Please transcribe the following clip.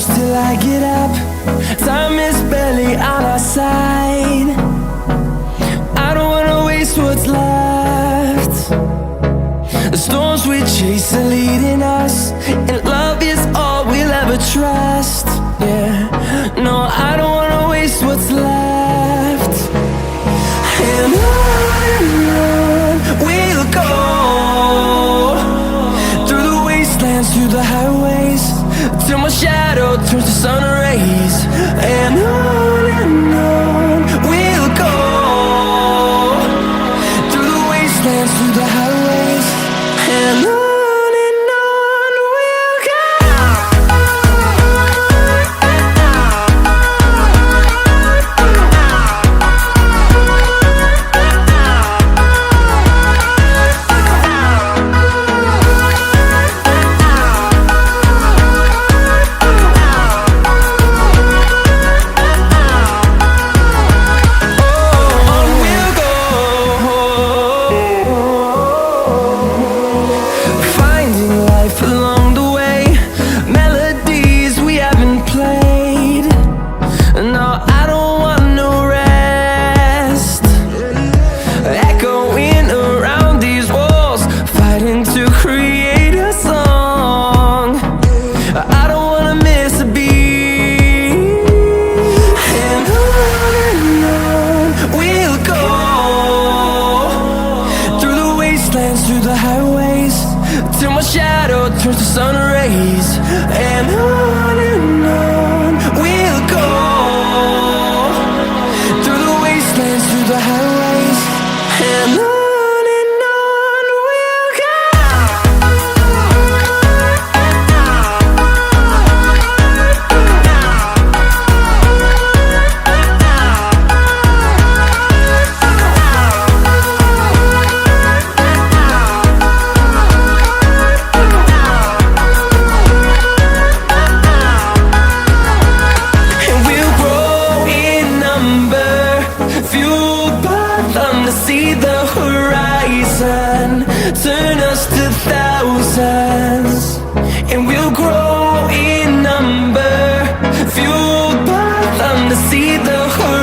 close till I get up. Time is barely on our side. I don't wanna waste what's left. The storms we chase are leading us, and love is all we'll ever trust. Yeah, no, I don't wanna waste what's left. And on we'll go, through the wastelands, through the highways, till my shadow turns to sun rays. And on we'll go, through the wastelands, through the highways, and on we'll go. Through the highways, till my shadow turns to sun rays. And on we'll go, through the wastelands, through the highways, and on we'll go. See the horizon turn us to thousands, and we'll grow in number, fueled by them to see the horizon.